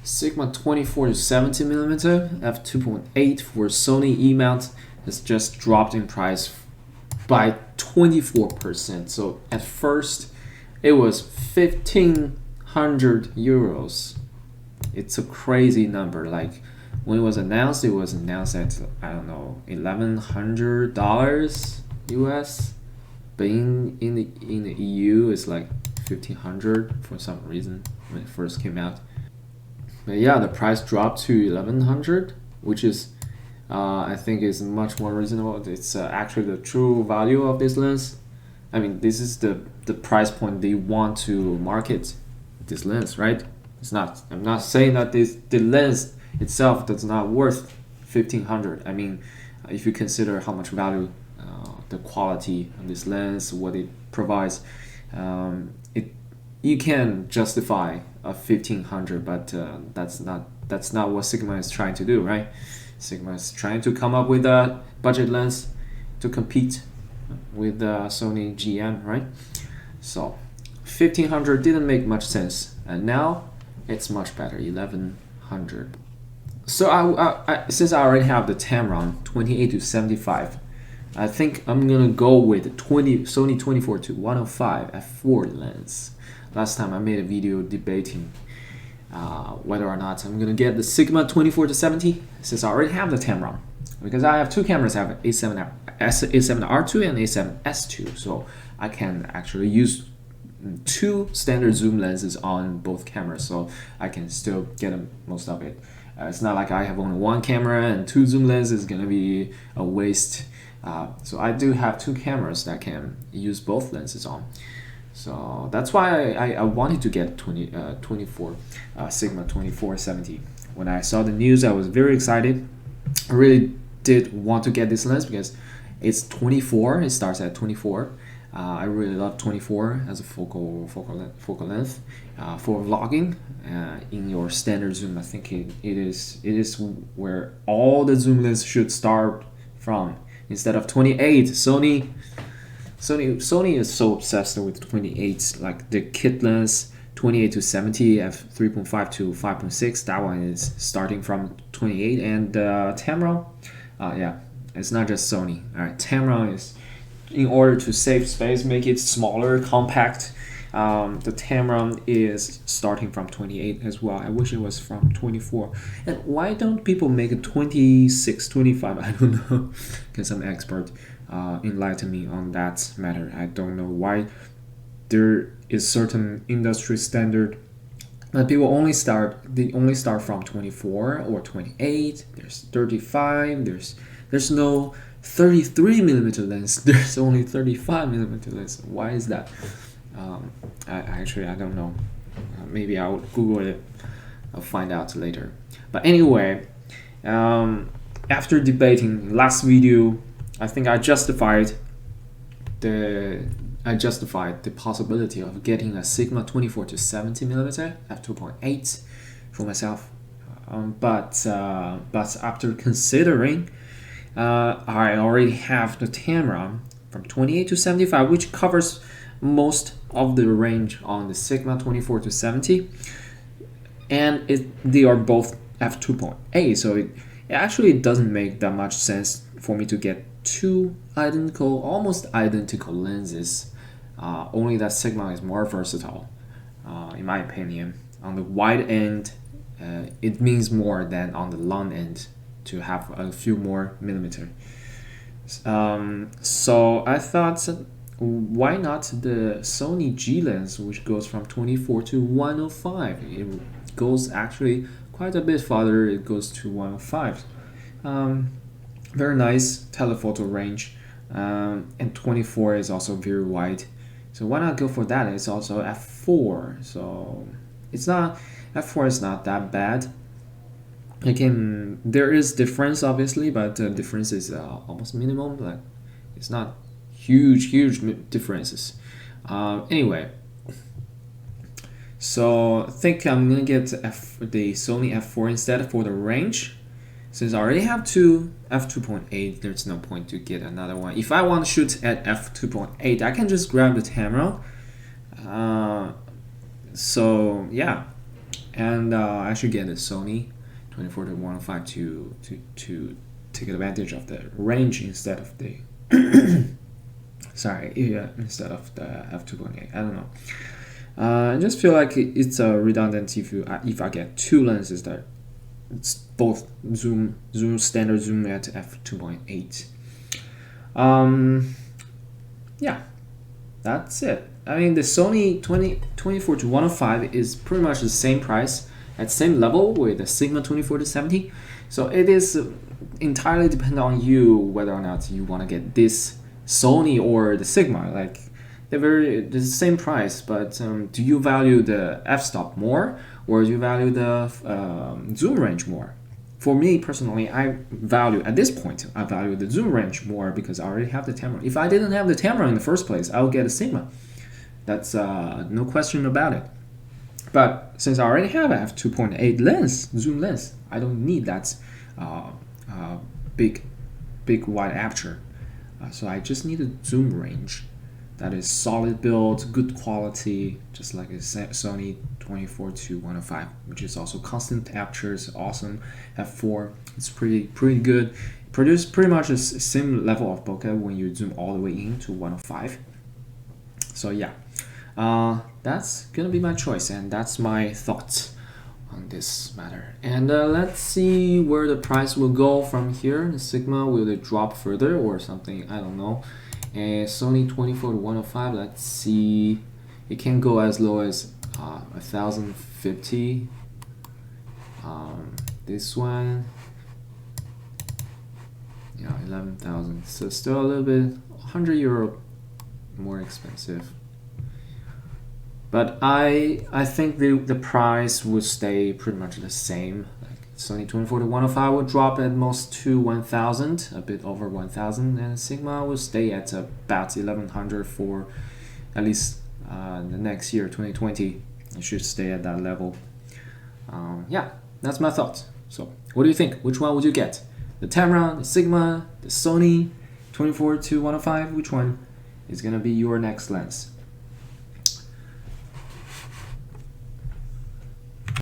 Sigma 24 to 70mm f2.8 for Sony E mount has just dropped in price by 24%. So at first it was 1,500 euros. It's a crazy number. Like when it was announced at, I don't know, $1,100 US, but in the EU it's like 1,500 for some reason when it first came out. But yeah, the price dropped to 1,100, which is I think is much more reasonable. It's actually the true value of this lens. I mean, this is the price point they want to market this lens, right? It's not. I'm not saying that the lens itself does not worth 1,500. I mean, if you consider how much value, the quality of this lens, what it provides, you can justify a 1,500, but that's not what Sigma is trying to do, right? Sigma is trying to come up with a budget lens to compete with Sony GM, right? So 1,500 didn't make much sense, and now it's much better, 1,100. So I since I already have the Tamron 28 to 75, I think I'm gonna go with Sony 24105 f4 lens. Last time I made a video debating whether or not I'm gonna get the Sigma 24 to 70 since I already have the Tamron, because I have two cameras. I have A7RII and A7SII, so I can actually use two standard zoom lenses on both cameras, so I can still get most of it. It's not like I have only one camera and two zoom lenses is gonna be a waste. So I do have two cameras that can use both lenses on. So that's why I wanted to get Sigma 2470. When I saw the news, I was very excited. I really did want to get this lens because it's 24. It starts at 24. I really love 24 as a focal length for vlogging. In your standard zoom, I think it is where all the zoom lenses should start from. Instead of 28, Sony is so obsessed with 28. Like the kit lens 28 to 70 f3.5 to 5.6. That one is starting from 28, and Tamron, yeah, it's not just Sony. All right, Tamron is, in order to save space, make it smaller, compact. The Tamron is starting from 28 as well. I wish it was from 24. And why don't people make it 26, 25? I don't know. Can some expert enlighten me on that matter? I don't know why there is certain industry standard that people only start from 24 or 28. There's 35. There's no 33mm lens. There's only 35mm lens. Why is that? I don't know. Maybe I'll Google it. I'll find out later. But anyway, after debating last video, I think I justified the possibility of getting a Sigma 24 to 70mm f2.8 for myself. But after considering, I already have the Tamron from 28 to 75, which covers most of the range on the Sigma 24 to 70, and they are both f2.8, so it actually doesn't make that much sense for me to get two almost identical lenses. Only that Sigma is more versatile, in my opinion. On the wide end, it means more than on the long end to have a few more millimeter. So I thought, why not the Sony G lens, which goes from 24 to 105? It goes actually quite a bit farther. It goes to 105. Very nice telephoto range, and 24 is also very wide. So why not go for that? It's also f4, so f4 is not that bad. There is difference obviously, but the difference is almost minimum. Like it's not huge differences. Anyway, so I think I'm gonna get the Sony f4 instead for the range. Since I already have two f2.8, there's no point to get another one. If I want to shoot at f2.8, I can just grab the Tamron. So yeah, and I should get a Sony 24105 to take advantage of the range instead of the instead of the f2.8. I don't know. I just feel like it's redundant if I get two lenses that it's both standard zoom at f2.8. Yeah, that's it. I mean, the Sony 24105 is pretty much the same price at same level with the Sigma 24-70. So it is entirely dependent on you whether or not you want to get this Sony or the Sigma. Like they're the same price, but do you value the f-stop more or do you value the zoom range more? For me personally, I value the zoom range more because I already have the Tamron. If I didn't have the Tamron in the first place, I would get a Sigma. That's no question about it. But since I already have a f2.8 lens, zoom lens, I don't need that big wide aperture. So I just need a zoom range that is solid build, good quality, just like a Sony 24105, which is also constant aperture, is awesome. f4, it's pretty good. It produces pretty much the same level of bokeh when you zoom all the way into 105. So yeah, that's gonna be my choice, and that's my thoughts on this matter. And let's see where the price will go from here. The Sigma, will it drop further or something? I don't know. And Sony 24105, let's see, it can go as low as 1050. This one, yeah, 11,000. So still a little bit, €100 more expensive. But I think the price would stay pretty much the same. Like Sony 24105 would drop at most to 1,000, a bit over 1,000, and Sigma will stay at about 1,100 for at least the next year, 2020. It should stay at that level. Yeah, that's my thoughts. So, what do you think? Which one would you get? The Tamron, the Sigma, the Sony 24105? Which one is gonna be your next lens?